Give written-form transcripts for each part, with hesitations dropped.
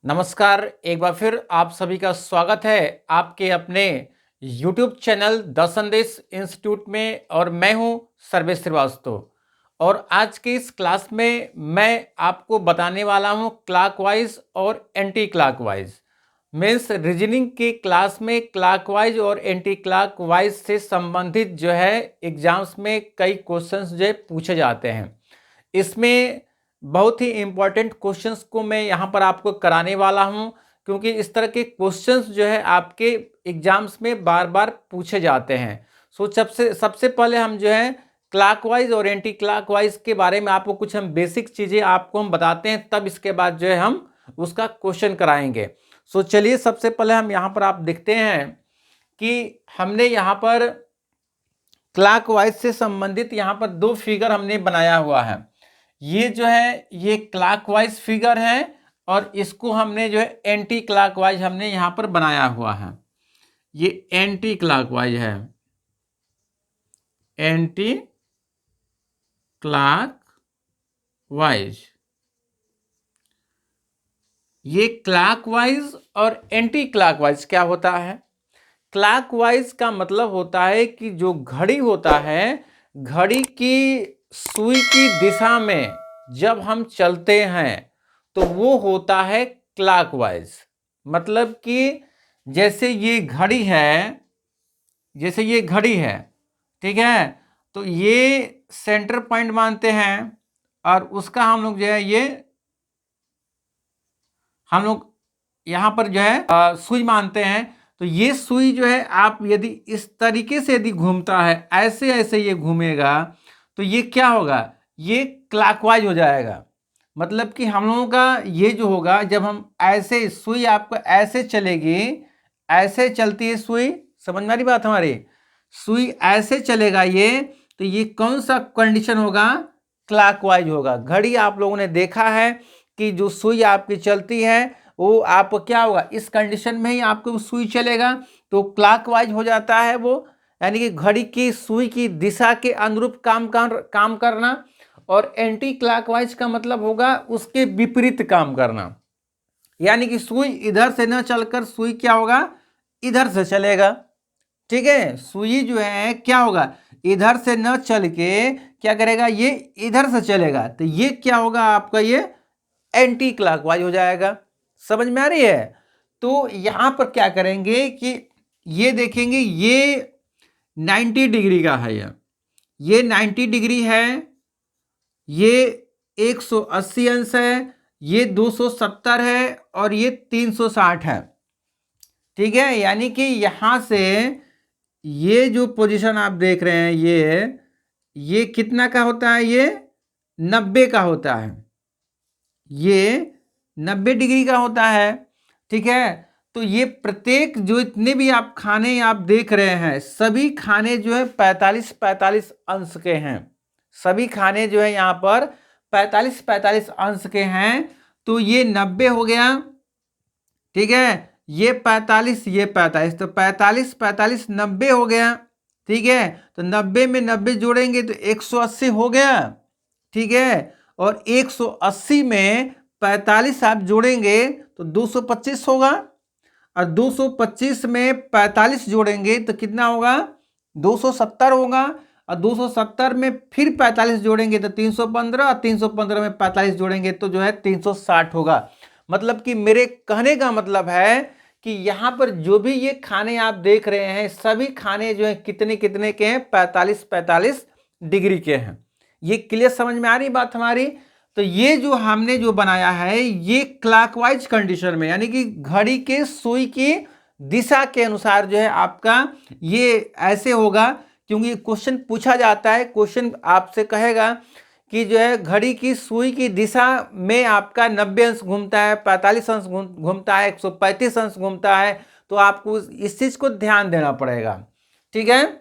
नमस्कार, एक बार फिर आप सभी का स्वागत है आपके अपने YouTube चैनल द संदेश इंस्टीट्यूट में। और मैं हूं सर्वेश श्रीवास्तव। और आज की इस क्लास में मैं आपको बताने वाला हूं क्लॉकवाइज और एंटी क्लॉकवाइज। मीन्स रीजनिंग की क्लास में क्लॉकवाइज और एंटी क्लॉकवाइज से संबंधित जो है एग्जाम्स में कई क्वेश्चंस जो है पूछे जाते हैं। इसमें बहुत ही इम्पोर्टेंट क्वेश्चंस को मैं यहाँ पर आपको कराने वाला हूँ, क्योंकि इस तरह के क्वेश्चंस जो है आपके एग्जाम्स में बार बार पूछे जाते हैं। सो सबसे पहले हम जो है क्लॉकवाइज और एंटी क्लॉकवाइज के बारे में आपको कुछ हम बेसिक चीज़ें आपको हम बताते हैं, तब इसके बाद जो है हम उसका क्वेश्चन कराएंगे। सो चलिए सबसे पहले हम यहाँ पर आप देखते हैं कि हमने यहाँ पर क्लॉकवाइज से संबंधित यहाँ पर दो फिगर हमने बनाया हुआ है। ये जो है ये क्लॉकवाइज फिगर है और इसको हमने जो है एंटी क्लॉकवाइज हमने यहाँ पर बनाया हुआ है। ये एंटी क्लॉकवाइज है, एंटी क्लॉकवाइज। ये क्लॉकवाइज और एंटी क्लॉकवाइज क्या होता है? क्लॉकवाइज का मतलब होता है कि जो घड़ी होता है, घड़ी की सुई की दिशा में जब हम चलते हैं तो वो होता है क्लॉकवाइज। मतलब कि जैसे ये घड़ी है, ठीक है, तो ये सेंटर पॉइंट मानते हैं और उसका हम लोग जो है हम लोग यहाँ पर जो है सुई मानते हैं। तो ये सुई जो है आप यदि इस तरीके से यदि घूमता है, ऐसे ऐसे ये घूमेगा, तो ये क्या होगा? ये क्लॉकवाइज हो जाएगा। मतलब कि हम लोगों का ये जो होगा, जब हम ऐसे सुई आपको ऐसे चलेगी, ऐसे चलती है सुई, समझ में आ रही बात हमारी? सुई ऐसे चलेगा ये, तो ये कौन सा कंडीशन होगा? क्लॉकवाइज होगा। घड़ी आप लोगों ने देखा है कि जो सुई आपकी चलती है वो आप क्या होगा, इस कंडीशन में ही आपको सुई चलेगा, तो क्लॉकवाइज हो जाता है वो। यानी कि घड़ी की सुई की दिशा के अनुरूप काम करना। और एंटी क्लॉकवाइज का मतलब होगा उसके विपरीत काम करना। यानी कि सुई इधर से न चलकर सुई क्या होगा, इधर से चलेगा। ठीक है, सुई जो है क्या होगा, इधर से न चल के क्या करेगा, ये इधर से चलेगा। तो ये क्या होगा आपका, ये एंटी क्लॉकवाइज हो जाएगा। समझ में आ रही है? तो यहां पर क्या करेंगे कि ये देखेंगे, ये 90 डिग्री का है, ये 90 डिग्री है, ये 180 अंश है, ये 270 है और ये 360 है। ठीक है, यानी कि यहां से ये जो पोजीशन आप देख रहे हैं, ये कितना का होता है? ये 90 का होता है, ये 90 डिग्री का होता है। ठीक है, तो ये प्रत्येक जो इतने भी आप खाने आप देख रहे हैं, सभी खाने जो है 45-45 अंश के हैं। सभी खाने जो है यहाँ पर 45-45 अंश के हैं। तो ये 90 हो गया, ठीक है, ये 45, ये 45, तो 45-45 90 हो गया। ठीक है, तो 90 में 90 जोड़ेंगे तो 180 हो गया। ठीक है, और 180 में 45 आप जोड़ेंगे तो 225 होगा, और 225 में 45 जोड़ेंगे तो कितना होगा? 270 होगा, और 270 में फिर 45 जोड़ेंगे तो 315, और 315 में 45 जोड़ेंगे तो जो है 360 होगा। मतलब कि मेरे कहने का मतलब है कि यहाँ पर जो भी ये खाने आप देख रहे हैं, सभी खाने जो है कितने कितने के हैं? 45-45 डिग्री के हैं। ये क्लियर समझ में आ रही बात हमारी? तो ये जो हमने जो बनाया है, ये क्लॉकवाइज कंडीशन में, यानी कि घड़ी के सुई की दिशा के अनुसार जो है आपका ये ऐसे होगा। क्योंकि क्वेश्चन पूछा जाता है, क्वेश्चन आपसे कहेगा कि जो है घड़ी की सुई की दिशा में आपका 90 अंश घूमता है, 45 अंश घूमता है, 135 अंश घूमता है, तो आपको इस चीज को ध्यान देना पड़ेगा। ठीक है,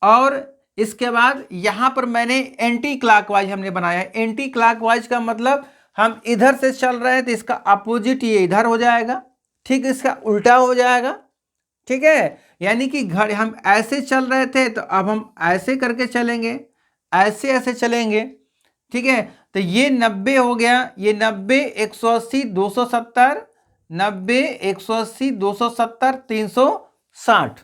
और इसके बाद यहां पर मैंने एंटी क्लॉकवाइज हमने बनाया है। एंटी क्लॉकवाइज का मतलब हम इधर से चल रहे हैं तो इसका अपोजिट ये इधर हो जाएगा, ठीक, इसका उल्टा हो जाएगा। ठीक है, यानी कि घड़ी हम ऐसे चल रहे थे तो अब हम ऐसे करके चलेंगे, ऐसे ऐसे चलेंगे। ठीक है, तो ये 90 हो गया, ये 90, 180, 270, 90, 180, 270, 360।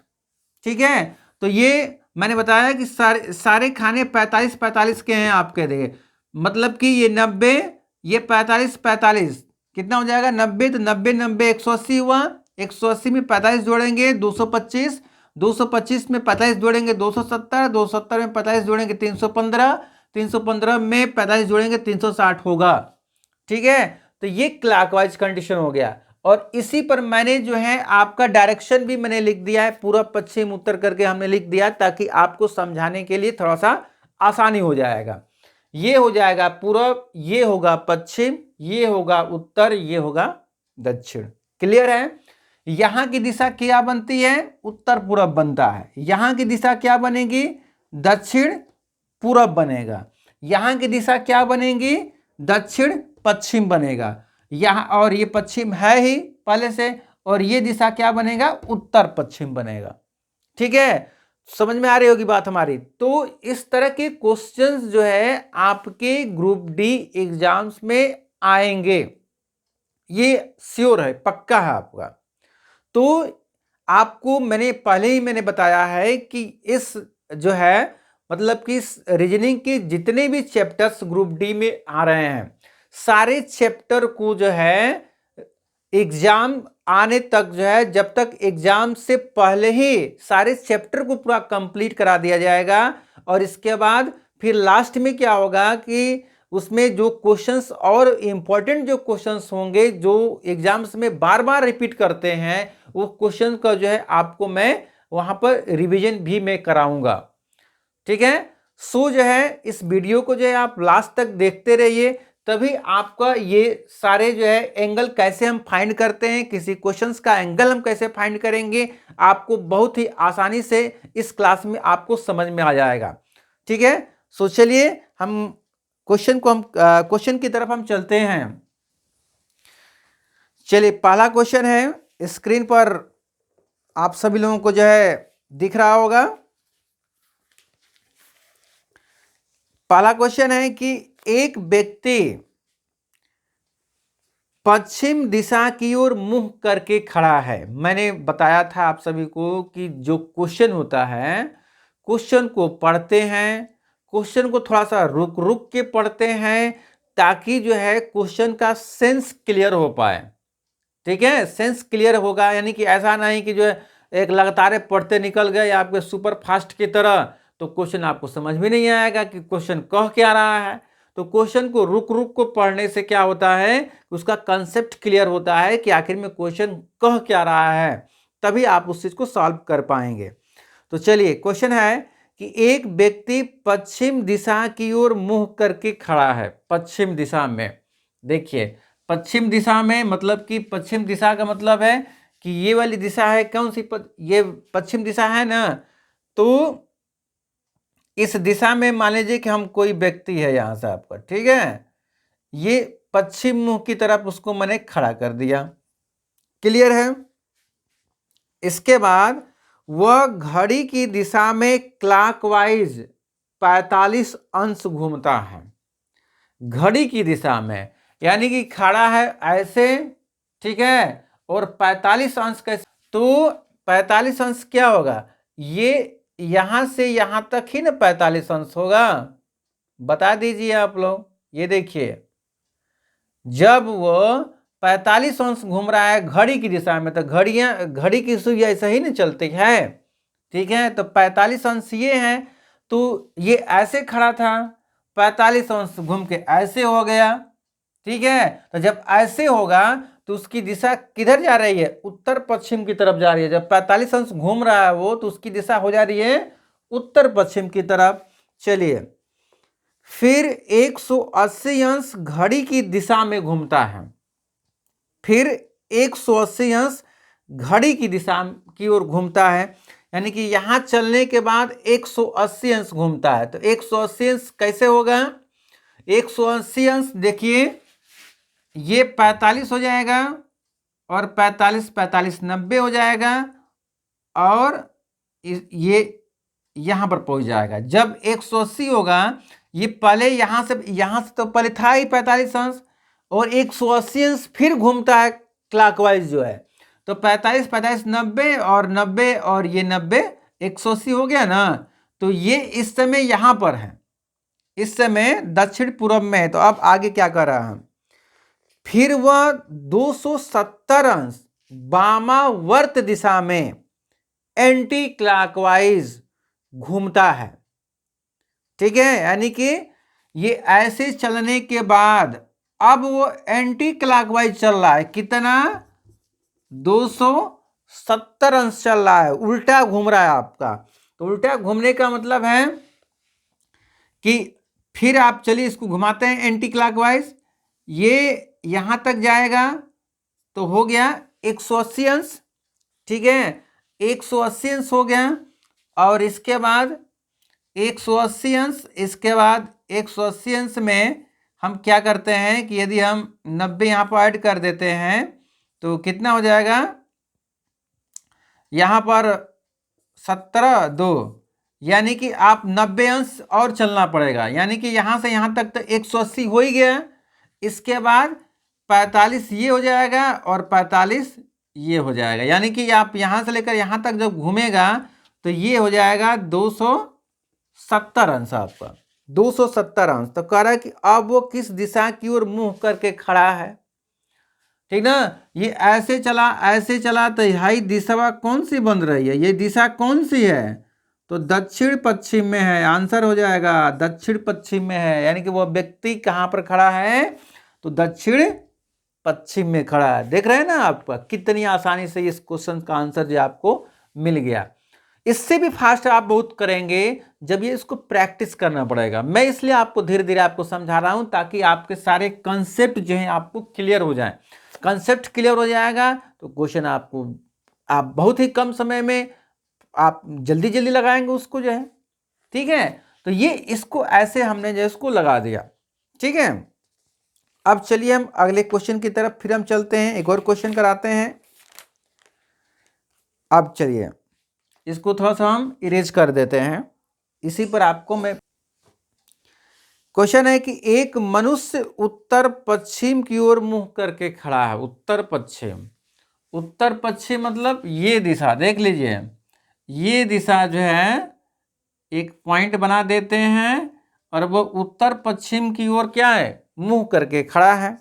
ठीक है, तो ये मैंने बताया कि सारे सारे खाने 45 45 के हैं आपके। देखिए मतलब कि ये 90, ये 45 45 कितना हो जाएगा, 90, तो 90 90 180 हुआ, 180 में 45 जोड़ेंगे 225, 225 में 45 जोड़ेंगे 270, 270 में 45 जोड़ेंगे 315, 315 में 45 जोड़ेंगे 360 होगा। ठीक है, तो ये क्लॉकवाइज कंडीशन हो गया। और इसी पर मैंने जो है आपका डायरेक्शन भी मैंने लिख दिया है, पूरा पश्चिम उत्तर करके हमने लिख दिया, ताकि आपको समझाने के लिए थोड़ा सा आसानी हो जाएगा। ये हो जाएगा पूरब, ये होगा पश्चिम, ये होगा उत्तर, ये होगा दक्षिण। क्लियर है? यहां की दिशा क्या बनती है, उत्तर पूरब बनता है। यहां की दिशा क्या बनेगी, दक्षिण पूरब बनेगा। यहां की दिशा क्या बनेगी, दक्षिण पश्चिम बनेगा। यहां, और ये पश्चिम है ही पहले से, और ये दिशा क्या बनेगा, उत्तर पश्चिम बनेगा। ठीक है, समझ में आ रही होगी बात हमारी। तो इस तरह के क्वेश्चंस जो है आपके ग्रुप डी एग्जाम्स में आएंगे, ये श्योर है, पक्का है आपका। तो आपको मैंने पहले ही मैंने बताया है कि इस जो है मतलब कि रीजनिंग के जितने भी चैप्टर्स ग्रुप डी में आ रहे हैं, सारे चैप्टर को जो है एग्जाम आने तक जो है, जब तक एग्जाम से पहले ही सारे चैप्टर को पूरा कंप्लीट करा दिया जाएगा। और इसके बाद फिर लास्ट में क्या होगा कि उसमें जो क्वेश्चंस और इम्पोर्टेंट जो क्वेश्चंस होंगे, जो एग्जाम्स में बार बार रिपीट करते हैं, वो क्वेश्चन का जो है आपको मैं वहां पर रिवीजन भी मैं कराऊंगा। ठीक है, सो जो है इस वीडियो को जो है आप लास्ट तक देखते रहिए, तभी आपका ये सारे जो है एंगल कैसे हम फाइंड करते हैं, किसी क्वेश्चंस का एंगल हम कैसे फाइंड करेंगे, आपको बहुत ही आसानी से इस क्लास में आपको समझ में आ जाएगा। ठीक है, सो चलिए हम क्वेश्चन की तरफ हम चलते हैं। चलिए, पहला क्वेश्चन है, स्क्रीन पर आप सभी लोगों को जो है दिख रहा होगा। पहला क्वेश्चन है कि एक व्यक्ति पश्चिम दिशा की ओर मुंह करके खड़ा है। मैंने बताया था आप सभी को कि जो क्वेश्चन होता है, क्वेश्चन को पढ़ते हैं, क्वेश्चन को थोड़ा सा रुक रुक के पढ़ते हैं, ताकि जो है क्वेश्चन का सेंस क्लियर हो पाए। ठीक है, सेंस क्लियर होगा, यानी कि ऐसा नहीं कि जो है एक लगातार पढ़ते निकल गए आपके सुपर फास्ट की तरह, तो क्वेश्चन आपको समझ में नहीं आएगा कि क्वेश्चन कह क्या रहा है। तो क्वेश्चन को रुक रुक को पढ़ने से क्या होता है, उसका कंसेप्ट क्लियर होता है कि आखिर में क्वेश्चन कह क्या रहा है, तभी आप उस चीज को सॉल्व कर पाएंगे। तो चलिए, क्वेश्चन है कि एक व्यक्ति पश्चिम दिशा की ओर मुंह करके खड़ा है। पश्चिम दिशा में, देखिए पश्चिम दिशा में मतलब कि पश्चिम दिशा का मतलब है कि ये वाली दिशा है, कौन सी ये पश्चिम दिशा है ना। तो इस दिशा में मान लीजिए कि हम कोई व्यक्ति है यहां से आपका, ठीक है, ये पश्चिम मुंह की तरफ उसको मैंने खड़ा कर दिया। क्लियर है? इसके बाद वह घड़ी की दिशा में क्लॉकवाइज 45 अंश घूमता है। घड़ी की दिशा में यानी कि खड़ा है ऐसे, ठीक है, और 45 अंश कैसे, तो 45 अंश क्या होगा, ये यहां से यहां तक ही ना 45 अंश होगा। बता दीजिए आप लोग, ये देखिए जब वो 45 अंश घूम रहा है घड़ी की दिशा में, तो घड़ी की सुई ऐसा ही नहीं चलती है। ठीक है, तो 45 अंश ये है, तो ये ऐसे खड़ा था, 45 अंश घूम के ऐसे हो गया। ठीक है, तो जब ऐसे होगा तो उसकी दिशा किधर जा रही है, उत्तर पश्चिम की तरफ जा रही है। जब 45 अंश घूम रहा है वो, तो उसकी दिशा हो जा रही है उत्तर पश्चिम की तरफ। चलिए, फिर 180 अंश घड़ी की दिशा में घूमता है। फिर 180 अंश घड़ी की दिशा की ओर घूमता है, यानी कि यहां चलने के बाद 180 अंश घूमता है। तो 180 अंश कैसे होगा, 180 अंश देखिए, ये 45 हो जाएगा, और 45 45 90 हो जाएगा, और ये यहां पर पहुंच जाएगा। जब 180 होगा, ये पहले यहाँ से तो पहले था ही 45 अंश, और 180 अंश फिर घूमता है क्लॉकवाइज जो है। तो 45 45 90 और 90 और ये 90 180 हो गया ना। तो ये इस समय यहाँ पर है, इस समय दक्षिण पूर्व में है। तो अब आगे क्या कर रहा है, फिर वह 270 अंश वामावर्त दिशा में एंटी क्लॉकवाइज घूमता है। ठीक है, यानी कि ये ऐसे चलने के बाद अब वो एंटी क्लॉकवाइज चल रहा है। कितना? 270 अंश चल रहा है, उल्टा घूम रहा है आपका। तो उल्टा घूमने का मतलब है कि फिर आप चलिए इसको घुमाते हैं एंटी क्लॉकवाइज। ये यहां तक जाएगा तो हो गया 180 अंश। ठीक है, 180 अंश हो गया, और इसके बाद 180 अंश, इसके बाद 180 अंश में हम क्या करते हैं कि यदि हम 90 यहाँ पर ऐड कर देते हैं तो कितना हो जाएगा, यहाँ पर 17 2, यानी कि आप 90 अंश और चलना पड़ेगा। यानी कि यहाँ से यहाँ तक तो 180 हो ही गया। इसके बाद 45 ये हो जाएगा और 45 ये हो जाएगा। यानी कि आप यहाँ से लेकर यहाँ तक जब घूमेगा तो ये हो जाएगा 270 अंश आपका, 270 अंश। तो कह रहा है कि अब वो किस दिशा की ओर मुंह करके खड़ा है। ठीक ना, ये ऐसे चला तो यही दिशा कौन सी बन रही है, ये दिशा कौन सी है? तो दक्षिण पश्चिम में है। आंसर हो जाएगा दक्षिण पश्चिम में है। यानी कि वो व्यक्ति कहाँ पर खड़ा है? तो दक्षिण पश्चिम में खड़ा है। देख रहे हैं ना आप कितनी आसानी से इस क्वेश्चन का आंसर जो आपको मिल गया। इससे भी फास्ट आप बहुत करेंगे जब ये इसको प्रैक्टिस करना पड़ेगा। मैं इसलिए आपको धीरे धीरे आपको समझा रहा हूं ताकि आपके सारे कंसेप्ट जो हैं आपको क्लियर हो जाएं। कंसेप्ट क्लियर हो जाएगा तो क्वेश्चन आपको आप बहुत ही कम समय में आप जल्दी जल्दी लगाएंगे उसको जो है। ठीक है, तो ये इसको ऐसे हमने जो इसको लगा दिया। ठीक है, अब चलिए हम अगले क्वेश्चन की तरफ फिर हम चलते हैं, एक और क्वेश्चन कराते हैं। अब चलिए इसको थोड़ा सा हम इरेज कर देते हैं, इसी पर आपको मैं क्वेश्चन है कि एक मनुष्य उत्तर पश्चिम की ओर मुंह करके खड़ा है। उत्तर पश्चिम, उत्तर पश्चिम मतलब ये दिशा देख लीजिए, ये दिशा जो है एक पॉइंट बना देते हैं और वो उत्तर पश्चिम की ओर क्या है, मुंह करके खड़ा है।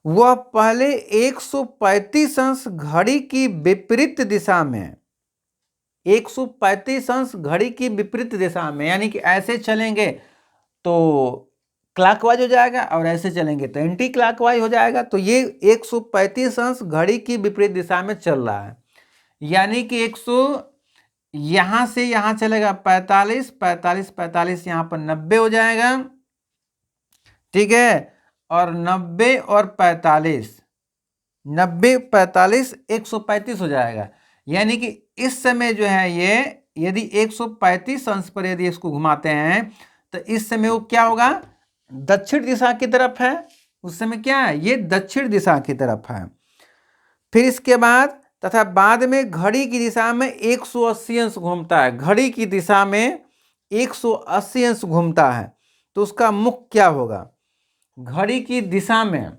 वह पहले 135 अंश घड़ी की विपरीत दिशा में, 135 अंश घड़ी की विपरीत दिशा में, यानी कि ऐसे चलेंगे तो क्लॉकवाइज हो जाएगा और ऐसे चलेंगे तो एंटी क्लॉकवाइज हो जाएगा। तो ये 135 अंश घड़ी की विपरीत दिशा में चल रहा है। यानी कि 100 यहां से यहां चलेगा 45 45 45, यहां पर 90 हो जाएगा। ठीक है, और 90 और 45, 90 45 135 हो जाएगा। यानी कि इस समय जो है ये यदि 135 अंश पर यदि इसको घुमाते हैं तो इस समय वो क्या होगा, दक्षिण दिशा की तरफ है। उस समय क्या है, ये दक्षिण दिशा की तरफ है। फिर इसके बाद तथा बाद में घड़ी की दिशा में 180 अंश घूमता है। घड़ी की दिशा में 180 अंश घूमता है तो उसका मुख क्या होगा? घड़ी की दिशा में,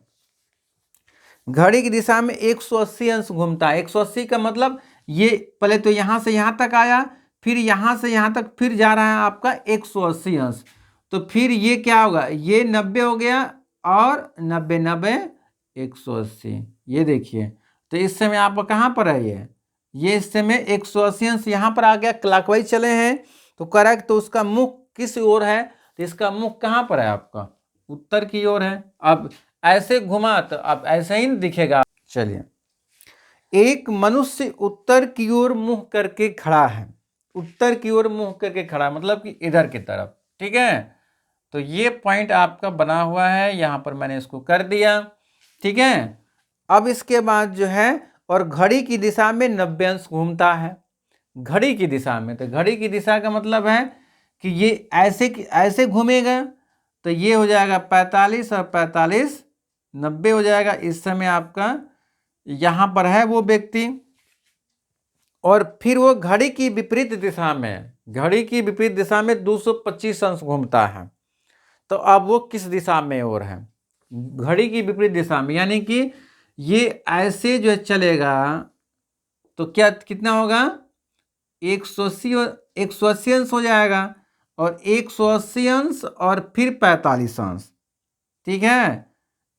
घड़ी की दिशा में 180 अंश घूमता है। 180 का मतलब ये पहले तो यहां से यहां तक आया, फिर यहां से यहां तक फिर जा रहा है आपका 180 अंश। तो फिर ये क्या होगा, ये 90 हो गया और 90 90 180। ये देखिए, तो इस समय आप कहां पर है, ये इस समय 180 अंश यहां पर आ गया, क्लॉकवाइज चले हैं। तो करेक्ट, तो उसका मुख किस ओर है? तो इसका मुख कहां पर है आपका, उत्तर की ओर है। अब ऐसे घुमा तो अब ऐसे ही दिखेगा। चलिए, एक मनुष्य उत्तर की ओर मुंह करके खड़ा है। उत्तर की ओर मुंह करके खड़ा मतलब कि इधर की तरफ। ठीक है, तो ये पॉइंट आपका बना हुआ है, यहां पर मैंने इसको कर दिया। ठीक है, अब इसके बाद जो है और घड़ी की दिशा में 90 अंश घूमता है। घड़ी की दिशा में, तो घड़ी की दिशा का मतलब है कि ये ऐसे घूमेगा तो ये हो जाएगा 45 और 45 90 हो जाएगा। इस समय आपका यहाँ पर है वो व्यक्ति और फिर वो घड़ी की विपरीत दिशा में 225 अंश घूमता है। तो अब वो किस दिशा में और है? घड़ी की विपरीत दिशा में, यानी कि ये ऐसे जो है चलेगा तो क्या कितना होगा? 180 अंश हो जाएगा, और 180 अंश और फिर 45 अंश। ठीक है,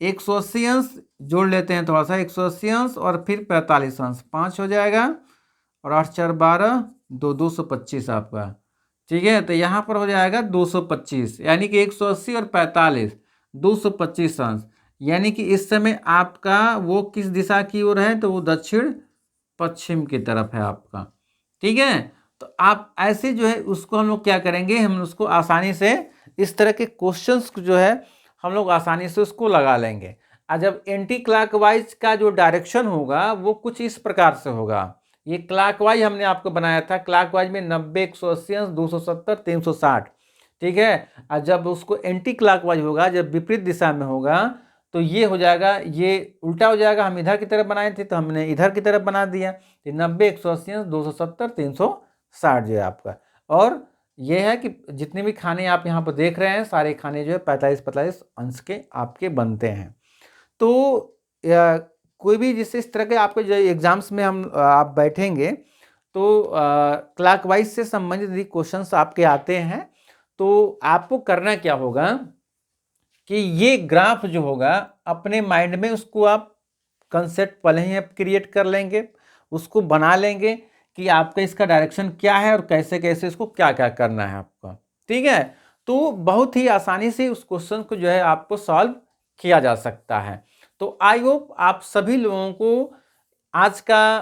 180 अंश जोड़ लेते हैं थोड़ा सा, 180 अंश और फिर 45 अंश, 5 हो जाएगा, और 8 4 12, 225 आपका। ठीक है, तो यहाँ पर हो जाएगा 225, यानी कि 180 और 45, 225 अंश। यानी कि इस समय आपका वो किस दिशा की ओर है? तो वो दक्षिण पश्चिम की तरफ है आपका। ठीक है, तो आप ऐसे जो है उसको हम लोग क्या करेंगे, हम उसको आसानी से इस तरह के क्वेश्चंस जो है हम लोग आसानी से उसको लगा लेंगे। और जब एंटी क्लॉकवाइज का जो डायरेक्शन होगा वो कुछ इस प्रकार से होगा। ये क्लॉकवाइज हमने आपको बनाया था, क्लॉकवाइज में 90, 180, 270, 360। ठीक है, और जब उसको एंटी क्लॉकवाइज होगा, जब विपरीत दिशा में होगा, तो ये हो जाएगा, ये उल्टा हो जाएगा। हम इधर की तरफ बनाए थे तो हमने इधर की तरफ बना दिया। तो 90, 180, 270, 360 जो है आपका। और ये है कि जितने भी खाने आप यहाँ पर देख रहे हैं, सारे खाने जो है 45-45 अंश के आपके बनते हैं। तो कोई भी जिस इस तरह के आपके जो एग्जाम्स में हम आप बैठेंगे तो क्लॉकवाइज से संबंधित यदि क्वेश्चंस आपके आते हैं तो आपको करना क्या होगा कि ये ग्राफ जो होगा अपने माइंड में उसको आप कंसेप्ट पहले ही आप क्रिएट कर लेंगे, उसको बना लेंगे कि आपका इसका डायरेक्शन क्या है और कैसे कैसे इसको क्या क्या करना है आपका। ठीक है, तो बहुत ही आसानी से उस क्वेश्चन को जो है आपको सॉल्व किया जा सकता है। तो आई होप आप सभी लोगों को आज का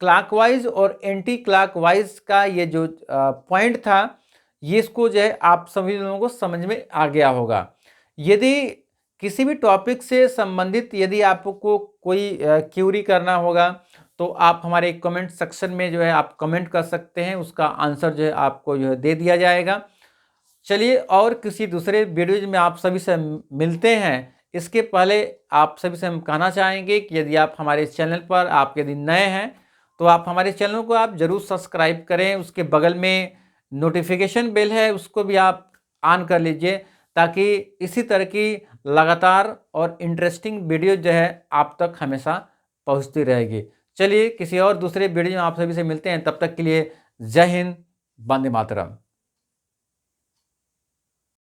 क्लॉकवाइज और एंटी क्लॉकवाइज का ये जो पॉइंट था, ये इसको जो है आप सभी लोगों को समझ में आ गया होगा। यदि किसी भी टॉपिक से संबंधित यदि आपको कोई क्यूरी करना होगा तो आप हमारे कमेंट सेक्शन में जो है आप कमेंट कर सकते हैं, उसका आंसर जो है आपको जो है दे दिया जाएगा। चलिए, और किसी दूसरे वीडियोज में आप सभी से मिलते हैं। इसके पहले आप सभी से हम कहना चाहेंगे कि यदि आप हमारे चैनल पर आप यदि नए हैं तो आप हमारे चैनल को आप जरूर सब्सक्राइब करें। उसके बगल में नोटिफिकेशन बेल है, उसको भी आप ऑन कर लीजिए, ताकि इसी तरह की लगातार और इंटरेस्टिंग वीडियो जो है आप तक हमेशा पहुंचती रहेगी। चलिए, किसी और दूसरे वीडियो में आप सभी से मिलते हैं, तब तक के लिए जय हिंद, वंदे मातरम।